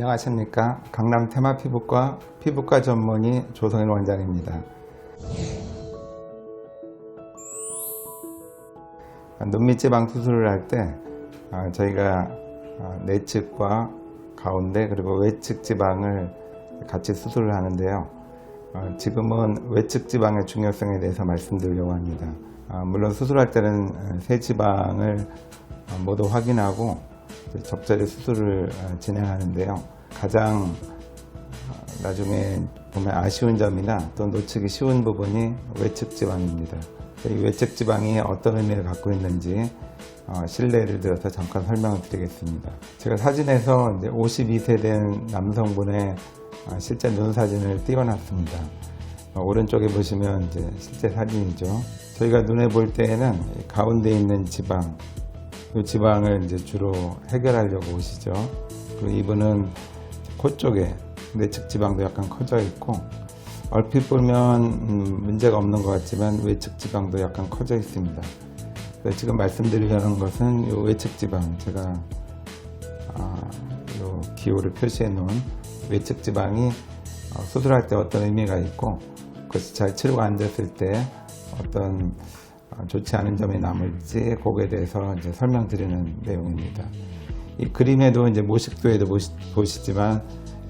안녕하십니까. 강남 테마피부과 피부과 전문의 조성인 원장입니다. 눈밑지방 수술을 할 때 저희가 내측과 가운데 그리고 외측 지방을 같이 수술을 하는데요. 지금은 외측 지방의 중요성에 대해서 말씀드리려고 합니다. 물론 수술할 때는 세 지방을 모두 확인하고 적절히 수술을 진행하는데요. 가장 나중에 보면 아쉬운 점이나 또 놓치기 쉬운 부분이 외측 지방입니다. 이 외측 지방이 어떤 의미를 갖고 있는지 실례를 들어서 잠깐 설명을 드리겠습니다. 제가 사진에서 이제 52세 된 남성분의 실제 눈 사진을 띄워놨습니다. 오른쪽에 보시면 이제 실제 사진이죠. 저희가 눈에 볼 때에는 가운데 있는 지방, 이 지방을 이제 주로 해결하려고 오시죠. 그리고 이분은 코 쪽에 내측 지방도 약간 커져 있고, 얼핏 보면 문제가 없는 것 같지만 외측 지방도 약간 커져 있습니다. 지금 말씀드리려는 것은 이 외측 지방, 제가 이 기호를 표시해 놓은 외측 지방이 수술할 때 어떤 의미가 있고, 그것이 잘 치료가 안 됐을 때 어떤 좋지 않은 점이 남을지 그거에 대해서 이제 설명드리는 내용입니다. 이 그림에도 이제 모식도에도 보시지만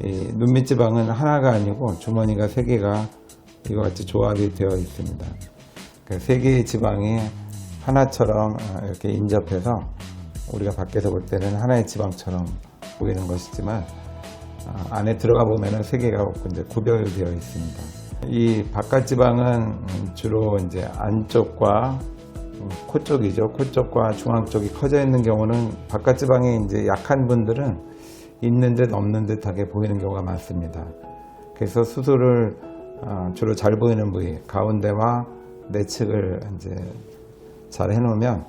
이 눈밑 지방은 하나가 아니고 주머니가 세 개가 이와 같이 조합이 되어 있습니다. 세 개의 지방이 하나처럼 이렇게 인접해서 우리가 밖에서 볼 때는 하나의 지방처럼 보이는 것이지만 안에 들어가 보면은 세 개가 이제 구별되어 있습니다. 이 바깥 지방은 주로 이제 안쪽과 코 쪽이죠. 코 쪽과 중앙 쪽이 커져 있는 경우는 바깥 지방이 이제 약한 분들은 있는 듯 없는 듯하게 보이는 경우가 많습니다. 그래서 수술을 주로 잘 보이는 부위 가운데와 내측을 이제 잘 해놓으면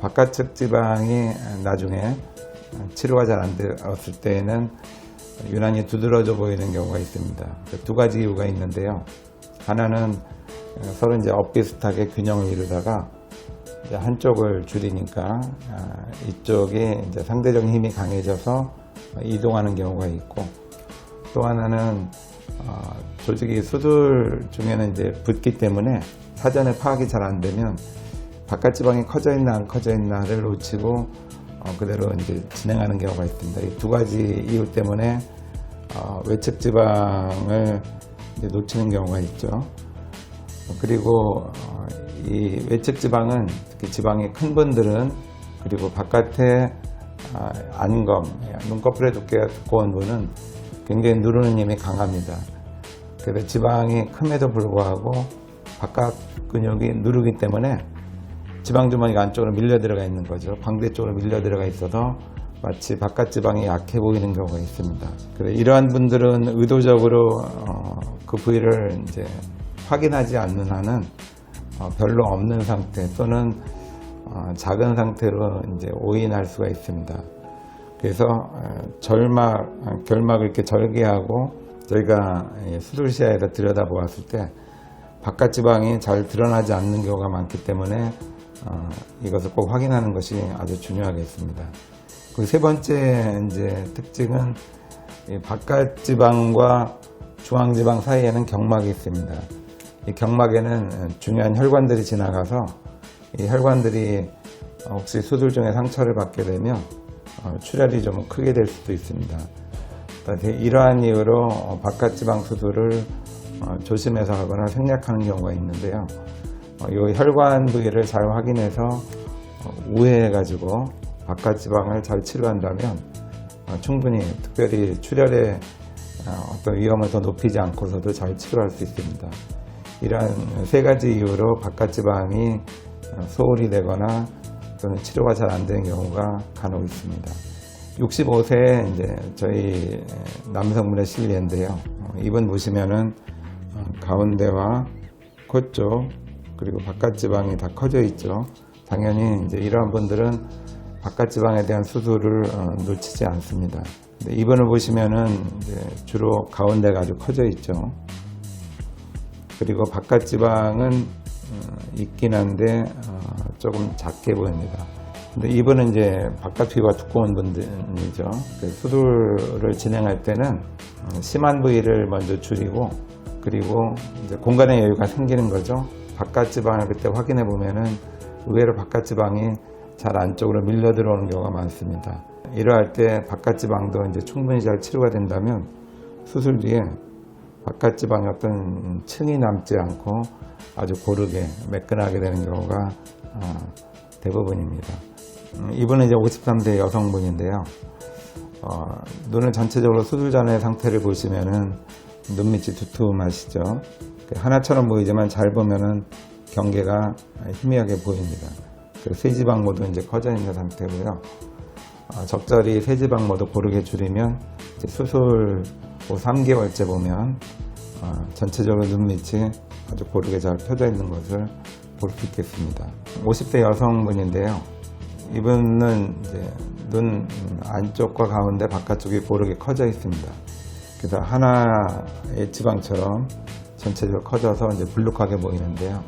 바깥쪽 지방이 나중에 치료가 잘 안 되었을 때에는 유난히 두드러져 보이는 경우가 있습니다. 두 가지 이유가 있는데요. 하나는 서로 이제 엇비슷하게 균형을 이루다가 이제 한쪽을 줄이니까 이쪽에 이제 상대적인 힘이 강해져서 이동하는 경우가 있고, 또 하나는 조직이 수술 중에는 이제 붓기 때문에 사전에 파악이 잘 안 되면 바깥 지방이 커져 있나 안 커져 있나를 놓치고 그대로 이제 진행하는 경우가 있습니다. 이 두 가지 이유 때문에 외측 지방을 이제 놓치는 경우가 있죠. 그리고 이 외측 지방은 특히 지방이 큰 분들은, 그리고 바깥에 안검, 눈꺼풀의 두께가 두꺼운 분은 굉장히 누르는 힘이 강합니다. 그래서 지방이 큼에도 불구하고 바깥 근육이 누르기 때문에 지방 주머니가 안쪽으로 밀려 들어가 있는 거죠. 광대 쪽으로 밀려 들어가 있어서 마치 바깥 지방이 약해 보이는 경우가 있습니다. 그래서 이러한 분들은 의도적으로 그 부위를 이제 확인하지 않는 한은 별로 없는 상태 또는 작은 상태로 이제 오인할 수가 있습니다. 그래서 결막을 이렇게 절개하고 저희가 수술 시야에서 들여다보았을 때 바깥 지방이 잘 드러나지 않는 경우가 많기 때문에 이것을 꼭 확인하는 것이 아주 중요하겠습니다. 그 세 번째 이제 특징은 이 바깥 지방과 중앙 지방 사이에는 경막이 있습니다. 이 경막에는 중요한 혈관들이 지나가서 이 혈관들이 혹시 수술 중에 상처를 받게 되면 출혈이 좀 크게 될 수도 있습니다. 이러한 이유로 바깥 지방 수술을 조심해서 하거나 생략하는 경우가 있는데요. 이 혈관 부위를 잘 확인해서 우회해 가지고 바깥 지방을 잘 치료한다면 충분히, 특별히 출혈의 어떤 위험을 더 높이지 않고서도 잘 치료할 수 있습니다. 이러한 세 가지 이유로 바깥 지방이 소홀히 되거나 또는 치료가 잘 안 되는 경우가 간혹 있습니다. 65세 이제 저희 남성분의 실례인데요. 이분 보시면은 가운데와 코 쪽 그리고 바깥 지방이 다 커져 있죠. 당연히 이제 이러한 분들은 바깥 지방에 대한 수술을 놓치지 않습니다. 근데 이분을 보시면은 이제 주로 가운데가 아주 커져 있죠. 그리고 바깥 지방은 있긴 한데 조금 작게 보입니다. 근데 이분은 이제 바깥 피부가 두꺼운 분들이죠. 수술을 진행할 때는 심한 부위를 먼저 줄이고, 그리고 이제 공간의 여유가 생기는 거죠. 바깥 지방을 그때 확인해 보면은 의외로 바깥 지방이 잘 안쪽으로 밀려 들어오는 경우가 많습니다. 이러할 때 바깥 지방도 이제 충분히 잘 치료가 된다면 수술 뒤에 바깥 지방의 어떤 층이 남지 않고 아주 고르게 매끈하게 되는 경우가 대부분입니다. 이분은 이제 53세 여성분인데요. 눈을 전체적으로 수술 전의 상태를 보시면은 눈밑이 두툼하시죠. 하나처럼 보이지만 잘 보면은 경계가 희미하게 보입니다. 세지방모도 이제 커져 있는 상태고요. 적절히 세지방모도 고르게 줄이면 이제 수술 후 3개월째 보면 전체적으로 눈밑이 아주 고르게 잘 펴져 있는 것을 볼 수 있겠습니다. 50대 여성분인데요. 이분은 이제 눈 안쪽과 가운데 바깥쪽이 고르게 커져 있습니다. 그래서 하나의 지방처럼 전체적으로 커져서 이제 불룩하게 보이는데요.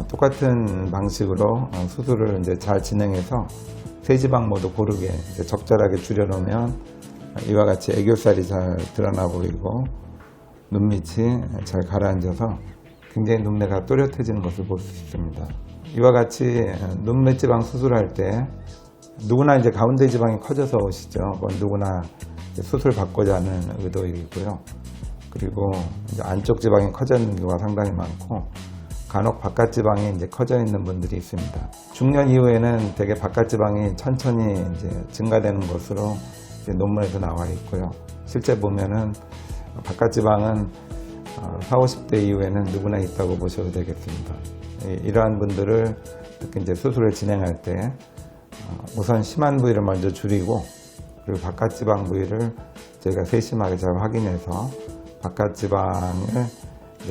똑같은 방식으로 수술을 이제 잘 진행해서 세지방모도 고르게 이제 적절하게 줄여놓으면 이와 같이 애교살이 잘 드러나 보이고 눈밑이 잘 가라앉아서 굉장히 눈매가 또렷해지는 것을 볼 수 있습니다. 이와 같이 눈밑 지방 수술할 때 누구나 이제 가운데 지방이 커져서 오시죠. 그건 누구나 수술 받고자 하는 의도이고요. 그리고 이제 안쪽 지방이 커져 있는 경우가 상당히 많고 간혹 바깥 지방이 이제 커져 있는 분들이 있습니다. 중년 이후에는 되게 바깥 지방이 천천히 이제 증가되는 것으로 이제 논문에서 나와 있고요. 실제 보면은 바깥 지방은 40, 50대 이후에는 누구나 있다고 보셔도 되겠습니다. 이러한 분들을 특히 이제 수술을 진행할 때 우선 심한 부위를 먼저 줄이고, 그리고 바깥 지방 부위를 저희가 세심하게 잘 확인해서 바깥 지방을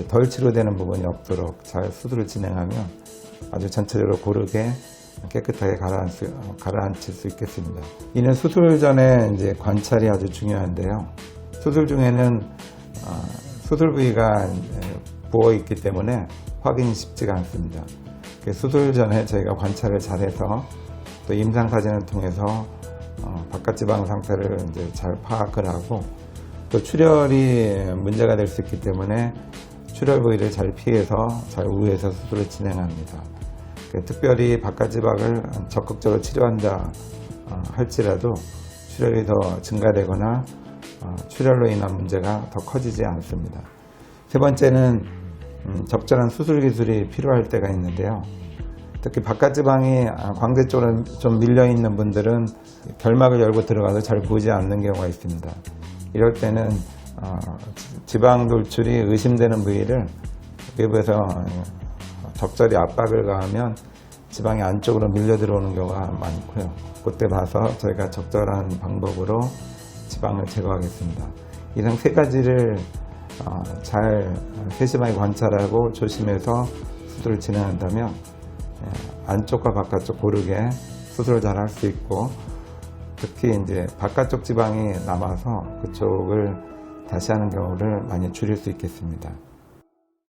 덜 치료되는 부분이 없도록 잘 수술을 진행하면 아주 전체적으로 고르게 깨끗하게 가라앉힐 수 있겠습니다. 이는 수술 전에 이제 관찰이 아주 중요한데요. 수술 중에는 수술 부위가 부어 있기 때문에 확인이 쉽지가 않습니다. 수술 전에 저희가 관찰을 잘해서 또 임상 사진을 통해서 바깥 지방 상태를 이제 잘 파악을 하고, 또 출혈이 문제가 될 수 있기 때문에 출혈 부위를 잘 피해서 잘 우회해서 수술을 진행합니다. 특별히 바깥 지방을 적극적으로 치료한다 할지라도 출혈이 더 증가되거나 출혈로 인한 문제가 더 커지지 않습니다. 세 번째는 적절한 수술 기술이 필요할 때가 있는데요. 특히 바깥 지방이 광대 쪽으로 좀 밀려 있는 분들은 결막을 열고 들어가서 잘 보이지 않는 경우가 있습니다. 이럴 때는 지방 돌출이 의심되는 부위를 외부에서 적절히 압박을 가하면 지방이 안쪽으로 밀려 들어오는 경우가 많고요. 그때 봐서 저희가 적절한 방법으로 지방을 제거하겠습니다. 이상 세 가지를 잘 세심하게 관찰하고 조심해서 수술을 진행한다면 안쪽과 바깥쪽 고르게 수술을 잘 할 수 있고, 특히 이제 바깥쪽 지방이 남아서 그쪽을 다시 하는 경우를 많이 줄일 수 있겠습니다.